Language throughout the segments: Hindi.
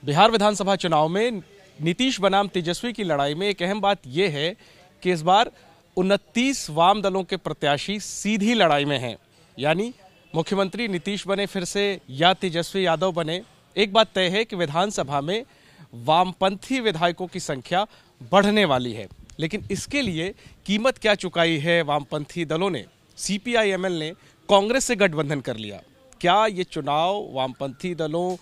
बिहार विधानसभा चुनाव में नीतीश बनाम तेजस्वी की लड़ाई में एक अहम बात यह है कि इस बार 29 वाम दलों के प्रत्याशी सीधी लड़ाई में हैं। यानी मुख्यमंत्री नीतीश बने फिर से या तेजस्वी यादव बने, एक बात तय है कि विधानसभा में वामपंथी विधायकों की संख्या बढ़ने वाली है। लेकिन इसके लिए कीमत क्या चुकाई है वामपंथी दलों ने? CPI-ML ने कांग्रेस से गठबंधन कर लिया। क्या ये चुनाव वामपंथी दलों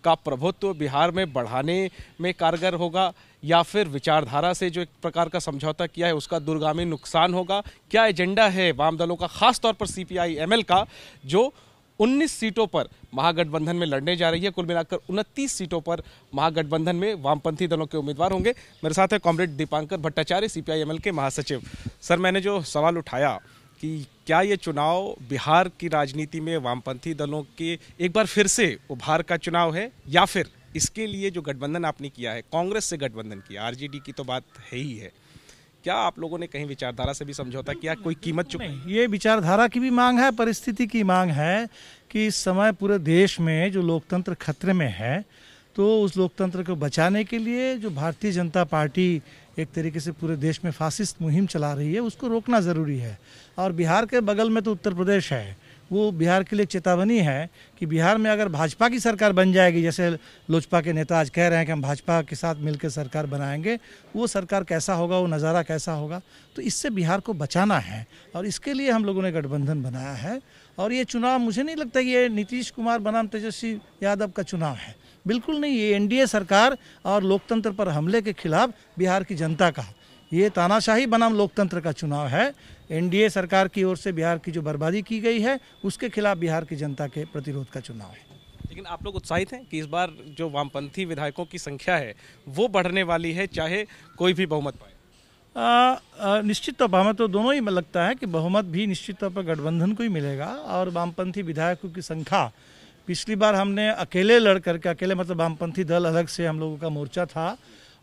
का प्रभुत्व बिहार में बढ़ाने में कारगर होगा या फिर विचारधारा से जो एक प्रकार का समझौता किया है उसका दूरगामी नुकसान होगा? क्या एजेंडा है वाम दलों का, खास तौर पर CPI-ML का, जो 19 सीटों पर महागठबंधन में लड़ने जा रही है? कुल मिलाकर 29 सीटों पर महागठबंधन में वामपंथी दलों के उम्मीदवार होंगे। मेरे साथ है कॉमरेड दीपांकर भट्टाचार्य, CPI-ML के महासचिव। सर, मैंने जो सवाल उठाया कि क्या ये चुनाव बिहार की राजनीति में वामपंथी दलों के एक बार फिर से उभार का चुनाव है, या फिर इसके लिए जो गठबंधन आपने किया है, कांग्रेस से गठबंधन किया, RJD की तो बात है ही है, क्या आप लोगों ने कहीं विचारधारा से भी समझौता किया, कोई कीमत चुकाई? ये विचारधारा की भी मांग है, परिस्थिति की मांग है कि इस समय पूरे देश में जो लोकतंत्र खतरे में है, तो उस लोकतंत्र को बचाने के लिए जो भारतीय जनता पार्टी एक तरीके से पूरे देश में फासिस्ट मुहिम चला रही है, उसको रोकना ज़रूरी है। और बिहार के बगल में तो उत्तर प्रदेश है, वो बिहार के लिए एक चेतावनी है कि बिहार में अगर भाजपा की सरकार बन जाएगी, जैसे लोजपा के नेता आज कह रहे हैं कि हम भाजपा के साथ मिलकर सरकार बनाएंगे, वो सरकार कैसा होगा, वो नज़ारा कैसा होगा, तो इससे बिहार को बचाना है और इसके लिए हम लोगों ने गठबंधन बनाया है। और ये चुनाव मुझे नहीं लगता कि ये नीतीश कुमार बनाम तेजस्वी यादव का चुनाव है, बिल्कुल नहीं। ये NDA सरकार और लोकतंत्र पर हमले के खिलाफ बिहार की जनता का, ये तानाशाही बनाम लोकतंत्र का चुनाव है। NDA सरकार की ओर से बिहार की जो बर्बादी की गई है, उसके खिलाफ बिहार की जनता के प्रतिरोध का चुनाव है। लेकिन आप लोग उत्साहित हैं कि इस बार जो वामपंथी विधायकों की संख्या है वो बढ़ने वाली है, चाहे कोई भी बहुमत पाए? निश्चित तौर पर हमें तो दोनों ही लगता है कि बहुमत भी निश्चित तौर पर गठबंधन को ही मिलेगा। और वामपंथी विधायकों की संख्या, पिछली बार हमने अकेले लड़ करके, अकेले मतलब वामपंथी दल अलग से हम लोगों का मोर्चा था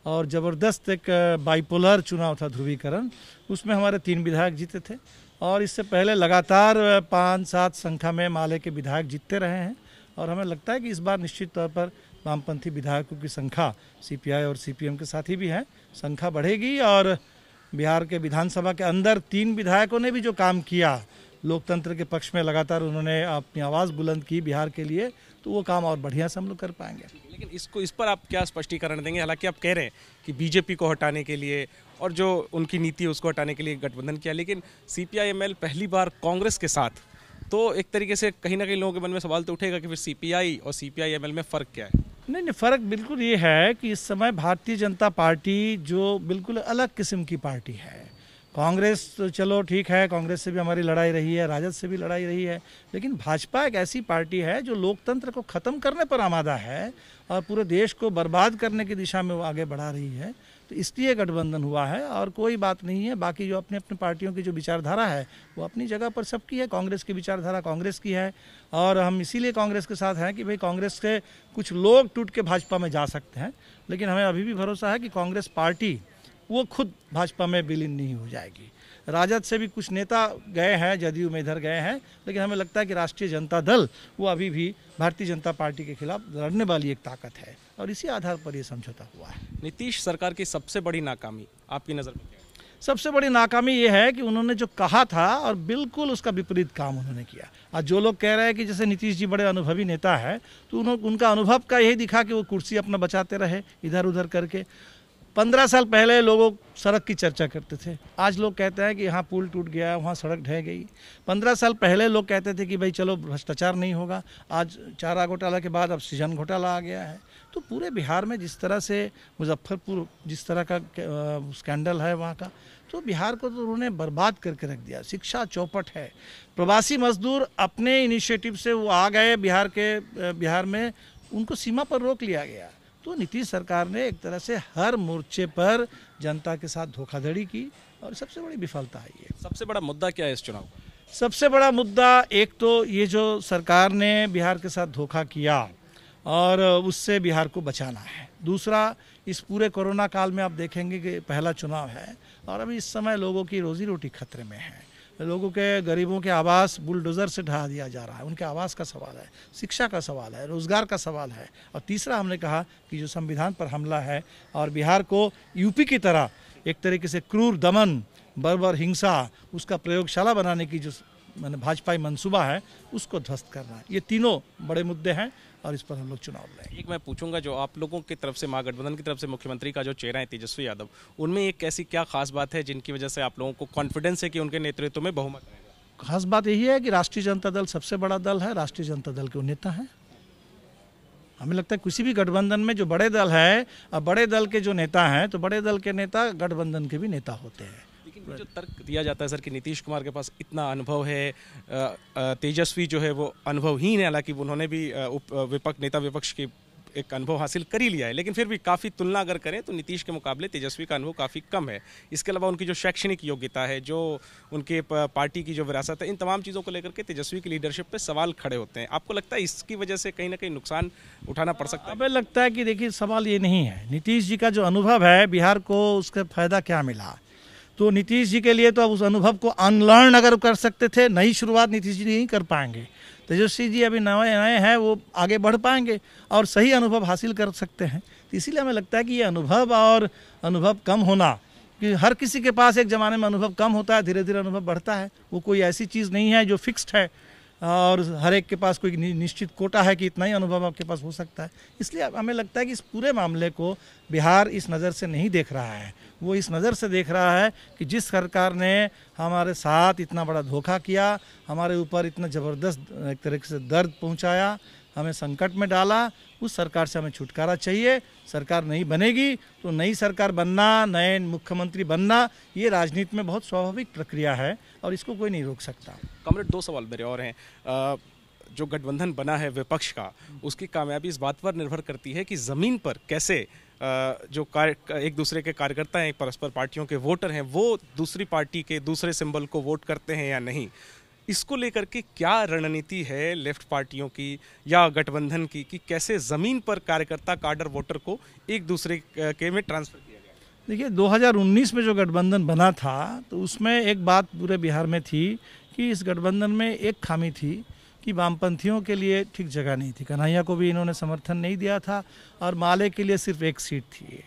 और ज़बरदस्त एक बाइपोलर चुनाव था, ध्रुवीकरण, उसमें हमारे 3 विधायक जीते थे। और इससे पहले लगातार 5-7 संख्या में माले के विधायक जीतते रहे हैं। और हमें लगता है कि इस बार निश्चित तौर पर वामपंथी विधायकों की संख्या CPI और CPM के साथ ही भी है, संख्या बढ़ेगी। और बिहार के विधानसभा के अंदर 3 विधायकों ने भी जो काम किया लोकतंत्र के पक्ष में, लगातार उन्होंने अपनी आवाज़ बुलंद की बिहार के लिए, तो वो काम और बढ़िया से हम लोग कर पाएंगे। लेकिन इस पर आप क्या स्पष्टीकरण देंगे? हालांकि आप कह रहे हैं कि BJP को हटाने के लिए और जो उनकी नीति है उसको हटाने के लिए गठबंधन किया, लेकिन CPI-ML पहली बार कांग्रेस के साथ, तो एक तरीके से कहीं ना कहीं लोगों के मन में सवाल तो उठेगा कि फिर CPI और CPI-ML में फ़र्क क्या है? नहीं, फ़र्क बिल्कुल ये है कि इस समय भारतीय जनता पार्टी जो बिल्कुल अलग किस्म की पार्टी है। कांग्रेस तो चलो ठीक है, कांग्रेस से भी हमारी लड़ाई रही है, राजद से भी लड़ाई रही है, लेकिन भाजपा एक ऐसी पार्टी है जो लोकतंत्र को ख़त्म करने पर आमादा है और पूरे देश को बर्बाद करने की दिशा में वो आगे बढ़ा रही है। तो इसलिए गठबंधन हुआ है और कोई बात नहीं है। बाकी जो अपने अपने पार्टियों की जो विचारधारा है वो अपनी जगह पर सबकी है। कांग्रेस की विचारधारा कांग्रेस की है और हम इसीलिए कांग्रेस के साथ हैं कि भाई कांग्रेस के कुछ लोग टूट के भाजपा में जा सकते हैं, लेकिन हमें अभी भी भरोसा है कि कांग्रेस पार्टी वो खुद भाजपा में विलीन नहीं हो जाएगी। राजद से भी कुछ नेता गए हैं, जदयू में इधर गए हैं, लेकिन हमें लगता है कि राष्ट्रीय जनता दल वो अभी भी भारतीय जनता पार्टी के खिलाफ लड़ने वाली एक ताकत है और इसी आधार पर ये समझौता हुआ है। नीतीश सरकार की सबसे बड़ी नाकामी आपकी नज़र में क्या है? सबसे बड़ी नाकामी ये है कि उन्होंने जो कहा था और बिल्कुल उसका विपरीत काम उन्होंने किया। आज जो लोग कह रहे हैं कि जैसे नीतीश जी बड़े अनुभवी नेता है, तो उनका अनुभव का यही दिखा कि वो कुर्सी अपना बचाते रहे इधर उधर करके। 15 साल पहले लोग सड़क की चर्चा करते थे, आज लोग कहते हैं कि यहाँ पुल टूट गया, वहाँ सड़क ढह गई। 15 साल पहले लोग कहते थे कि भाई चलो भ्रष्टाचार नहीं होगा, आज चारा घोटाला के बाद अब सृजन घोटाला आ गया है। तो पूरे बिहार में जिस तरह से मुजफ्फरपुर जिस तरह का स्कैंडल है वहाँ का, तो बिहार को तो उन्होंने बर्बाद करके रख दिया। शिक्षा चौपट है, प्रवासी मजदूर अपने इनिशिएटिव से वो आ गए बिहार में, उनको सीमा पर रोक लिया गया। तो नीतीश सरकार ने एक तरह से हर मोर्चे पर जनता के साथ धोखाधड़ी की और सबसे बड़ी विफलता है ये। सबसे बड़ा मुद्दा क्या है इस चुनाव का? सबसे बड़ा मुद्दा एक तो ये जो सरकार ने बिहार के साथ धोखा किया और उससे बिहार को बचाना है। दूसरा, इस पूरे कोरोना काल में आप देखेंगे कि पहला चुनाव है और अभी इस समय लोगों की रोजी रोटी खतरे में है लोगों के, गरीबों के आवास बुलडोज़र से ढहा दिया जा रहा है। उनके आवास का सवाल है, शिक्षा का सवाल है, रोज़गार का सवाल है। और तीसरा हमने कहा कि जो संविधान पर हमला है और बिहार को यूपी की तरह एक तरीके से क्रूर दमन, बर्बर हिंसा, उसका प्रयोगशाला बनाने की जो मैंने भाजपाई मंसूबा है उसको ध्वस्त करना है। ये तीनों बड़े मुद्दे हैं और इस पर हम लोग चुनाव लड़ेंगे। एक मैं पूछूंगा, जो आप लोगों की तरफ से, महागठबंधन की तरफ से मुख्यमंत्री का जो चेहरा है तेजस्वी यादव, उनमें एक ऐसी क्या खास बात है जिनकी वजह से आप लोगों को कॉन्फिडेंस है कि उनके नेतृत्व में बहुमत आएगा? खास बात यही है कि राष्ट्रीय जनता दल सबसे बड़ा दल है, राष्ट्रीय जनता दल के नेता हैं। हमें लगता है किसी भी गठबंधन में जो बड़े दल है और बड़े दल के जो नेता हैं, तो बड़े दल के नेता गठबंधन के भी नेता होते हैं। लेकिन जो तर्क दिया जाता है सर कि नीतीश कुमार के पास इतना अनुभव है, तेजस्वी जो है वो अनुभवहीन है, हालांकि उन्होंने भी नेता विपक्ष की एक अनुभव हासिल कर ही लिया है, लेकिन फिर भी काफ़ी तुलना अगर करें तो नीतीश के मुकाबले तेजस्वी का अनुभव काफ़ी कम है। इसके अलावा उनकी जो शैक्षणिक योग्यता है, जो उनके पार्टी की जो विरासत है, इन तमाम चीज़ों को लेकर के तेजस्वी की लीडरशिप पे सवाल खड़े होते हैं। आपको लगता है इसकी वजह से कहीं ना कहीं नुकसान उठाना पड़ सकता है? हमें लगता है कि देखिए, सवाल ये नहीं है, नीतीश जी का जो अनुभव है बिहार को, उसका फ़ायदा क्या मिला? तो नीतीश जी के लिए तो अब उस अनुभव को अनलर्न अगर कर सकते थे, नई शुरुआत नीतीश जी नहीं कर पाएंगे। तेजस्वी जी अभी नए नए हैं, वो आगे बढ़ पाएंगे और सही अनुभव हासिल कर सकते हैं। तो इसीलिए हमें लगता है कि ये अनुभव और अनुभव कम होना, कि हर किसी के पास एक ज़माने में अनुभव कम होता है, धीरे धीरे अनुभव बढ़ता है। वो कोई ऐसी चीज़ नहीं है जो फिक्स्ड है और हर एक के पास कोई निश्चित कोटा है कि इतना ही अनुभव आपके पास हो सकता है। इसलिए हमें लगता है कि इस पूरे मामले को बिहार इस नज़र से नहीं देख रहा है। वो इस नज़र से देख रहा है कि जिस सरकार ने हमारे साथ इतना बड़ा धोखा किया, हमारे ऊपर इतना ज़बरदस्त एक तरीके से दर्द पहुंचाया, हमें संकट में डाला, उस सरकार से हमें छुटकारा चाहिए। सरकार नहीं बनेगी तो नई सरकार बनना, नए मुख्यमंत्री बनना, ये राजनीति में बहुत स्वाभाविक प्रक्रिया है और इसको कोई नहीं रोक सकता। कमरेड, 2 सवाल मेरे और हैं। जो गठबंधन बना है विपक्ष का, उसकी कामयाबी इस बात पर निर्भर करती है कि ज़मीन पर कैसे जो एक दूसरे के कार्यकर्ता हैं, परस्पर पार्टियों के वोटर हैं, वो दूसरी पार्टी के दूसरे सिंबल को वोट करते हैं या नहीं। इसको लेकर के क्या रणनीति है लेफ्ट पार्टियों की या गठबंधन की कि कैसे ज़मीन पर कार्यकर्ता, काडर, वोटर को एक दूसरे के में ट्रांसफ़र किया जाए? देखिए, 2019 में जो गठबंधन बना था तो उसमें एक बात पूरे बिहार में थी कि इस गठबंधन में एक खामी थी कि वामपंथियों के लिए ठीक जगह नहीं थी। कन्हैया को भी इन्होंने समर्थन नहीं दिया था और माले के लिए सिर्फ एक सीट थी।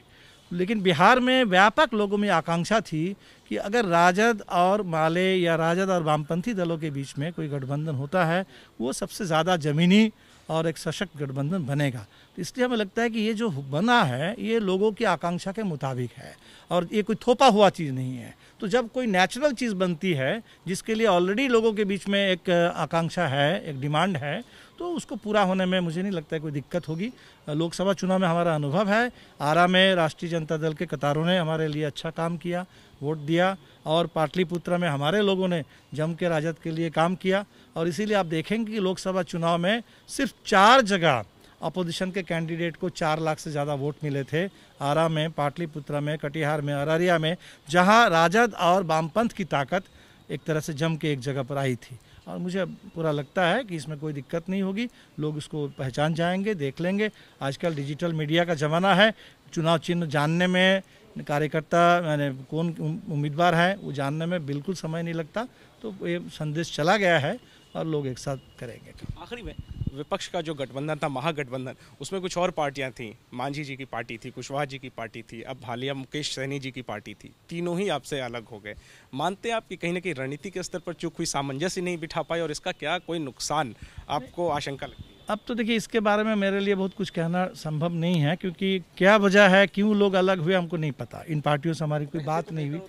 लेकिन बिहार में व्यापक लोगों में आकांक्षा थी कि अगर राजद और माले या राजद और वामपंथी दलों के बीच में कोई गठबंधन होता है, वो सबसे ज़्यादा ज़मीनी और एक सशक्त गठबंधन बनेगा। तो इसलिए हमें लगता है कि ये जो बना है ये लोगों की आकांक्षा के मुताबिक है और ये कोई थोपा हुआ चीज़ नहीं है। तो जब कोई नेचुरल चीज़ बनती है जिसके लिए ऑलरेडी लोगों के बीच में एक आकांक्षा है, एक डिमांड है, तो उसको पूरा होने में मुझे नहीं लगता है कोई दिक्कत होगी। लोकसभा चुनाव में हमारा अनुभव है, आरा में राष्ट्रीय जनता दल के कतारों ने हमारे लिए अच्छा काम किया, वोट दिया, और पाटलिपुत्रा में हमारे लोगों ने जम के राजद के लिए काम किया। और इसीलिए आप देखेंगे कि लोकसभा चुनाव में सिर्फ 4 जगह अपोजिशन के कैंडिडेट को 4 लाख से ज़्यादा वोट मिले थे, आरा में, पाटलिपुत्रा में, कटिहार में, अररिया में, जहां राजद और वामपंथ की ताकत एक तरह से जम के एक जगह पर आई थी। और मुझे पूरा लगता है कि इसमें कोई दिक्कत नहीं होगी, लोग इसको पहचान जाएंगे, देख लेंगे। आजकल डिजिटल मीडिया का ज़माना है, चुनाव चिन्ह जानने में, कार्यकर्ता यानी कौन उम्मीदवार है वो जानने में बिल्कुल समय नहीं लगता। तो ये संदेश चला गया है और लोग एक साथ करेंगे। आखिरी में, विपक्ष का जो गठबंधन था, महागठबंधन, उसमें कुछ और पार्टियां थीं। मांझी जी की पार्टी थी, कुशवाहा जी की पार्टी थी, अब हालिया मुकेश सहनी जी की पार्टी थी। तीनों ही आपसे अलग हो गए। मानते हैं आप कि कहीं ना कहीं रणनीति के स्तर पर चूक हुई, सामंजस्य नहीं बिठा पाए, और इसका क्या कोई नुकसान आपको आशंका लगती है? अब तो देखिए, इसके बारे में मेरे लिए बहुत कुछ कहना संभव नहीं है, क्योंकि क्या वजह है, क्यों लोग अलग हुए, हमको नहीं पता। इन पार्टियों से हमारी कोई बात नहीं हुई।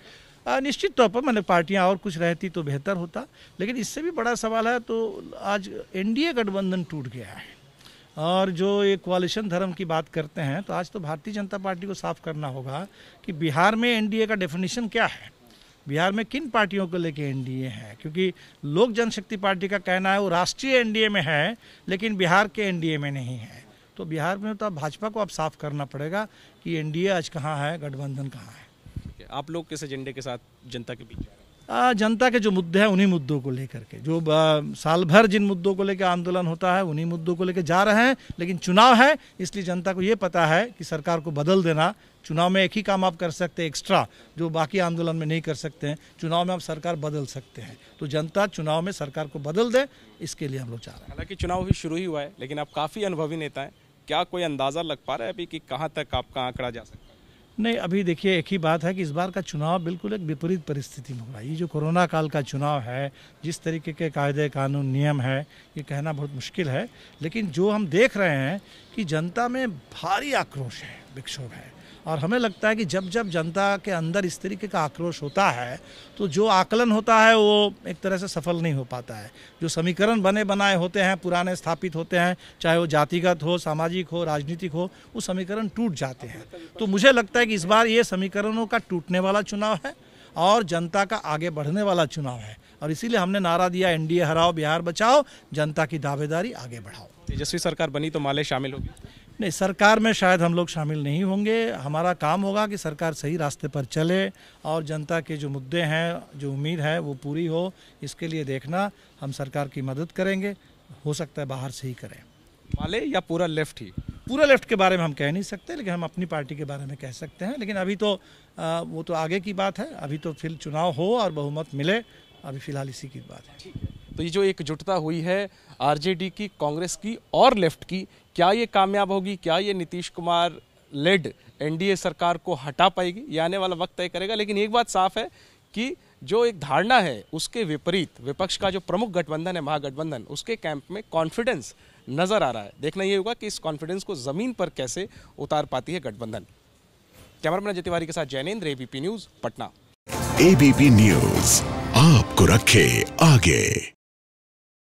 निश्चित तौर पर मैंने पार्टियां और कुछ रहती तो बेहतर होता, लेकिन इससे भी बड़ा सवाल है तो आज एनडीए गठबंधन टूट गया है। और जो ये कोalition धर्म की बात करते हैं, तो आज तो भारतीय जनता पार्टी को साफ करना होगा कि बिहार में एनडीए का डेफिनेशन क्या है, बिहार में किन पार्टियों को लेके एनडीए है। क्योंकि लोक जनशक्ति पार्टी का कहना है वो राष्ट्रीय एनडीए में है, लेकिन बिहार के एनडीए में नहीं है। तो बिहार में तो भाजपा को अब साफ करना पड़ेगा कि एनडीए आज कहाँ है, गठबंधन कहाँ है। आप लोग किस एजेंडे के साथ जनता के बीच जा रहे हैं? जनता के जो मुद्दे हैं उन्हीं मुद्दों को लेकर के, जो साल भर जिन मुद्दों को लेकर आंदोलन होता है उन्हीं मुद्दों को लेकर जा रहे हैं। लेकिन चुनाव है, इसलिए जनता को ये पता है कि सरकार को बदल देना, चुनाव में एक ही काम आप कर सकते हैं एक्स्ट्रा, जो बाकी आंदोलन में नहीं कर सकते हैं, चुनाव में आप सरकार बदल सकते हैं। तो जनता चुनाव में सरकार को बदल दे, इसके लिए हम लोग चाह रहे हैं। हालांकि चुनाव अभी शुरू ही हुआ है, लेकिन आप काफ़ी अनुभवी नेता हैं, क्या कोई अंदाज़ा लग पा रहा है अभी कि कहाँ तक आपका आंकड़ा जा सकता है? नहीं, अभी देखिए एक ही बात है कि इस बार का चुनाव बिल्कुल एक विपरीत परिस्थिति में हो रहा है। ये जो कोरोना काल का चुनाव है, जिस तरीके के कायदे कानून नियम है, ये कहना बहुत मुश्किल है। लेकिन जो हम देख रहे हैं कि जनता में भारी आक्रोश है, विक्षोभ है, और हमें लगता है कि जब जब जनता के अंदर इस तरीके का आक्रोश होता है तो जो आकलन होता है वो एक तरह से सफल नहीं हो पाता है। जो समीकरण बने बनाए होते हैं, पुराने स्थापित होते हैं, चाहे वो जातिगत हो, सामाजिक हो, राजनीतिक हो, वो समीकरण टूट जाते हैं। तो मुझे लगता है कि इस बार ये समीकरणों का टूटने वाला चुनाव है और जनता का आगे बढ़ने वाला चुनाव है, और इसीलिए हमने नारा दिया एनडीए हराओ बिहार बचाओ, जनता की दावेदारी आगे बढ़ाओ। तेजस्वी सरकार बनी तो माले शामिल होगी? नहीं, सरकार में शायद हम लोग शामिल नहीं होंगे। हमारा काम होगा कि सरकार सही रास्ते पर चले और जनता के जो मुद्दे हैं, जो उम्मीद है वो पूरी हो, इसके लिए देखना, हम सरकार की मदद करेंगे। हो सकता है बाहर से ही करें। माले या पूरा लेफ्ट ही? पूरा लेफ्ट के बारे में हम कह नहीं सकते, लेकिन हम अपनी पार्टी के बारे में कह सकते हैं। लेकिन अभी तो वो तो आगे की बात है। अभी तो फिर चुनाव हो और बहुमत मिले, अभी फिलहाल इसी की बात है। तो ये जो एकजुटता हुई है आरजेडी की, कांग्रेस की और लेफ्ट की, क्या ये कामयाब होगी? क्या ये नीतीश कुमार लेड एनडीए सरकार को हटा पाएगी? ये आने वाला वक्त तय करेगा। लेकिन एक बात साफ है कि जो एक धारणा है उसके विपरीत विपक्ष का जो प्रमुख गठबंधन है, महागठबंधन, उसके कैंप में कॉन्फिडेंस नजर आ रहा है। देखना ये होगा कि इस कॉन्फिडेंस को जमीन पर कैसे उतार पाती है गठबंधन। कैमरामैन अजय तिवारी के साथ Jainendra, ABP news, Patna. ABP news आपको रखे आगे।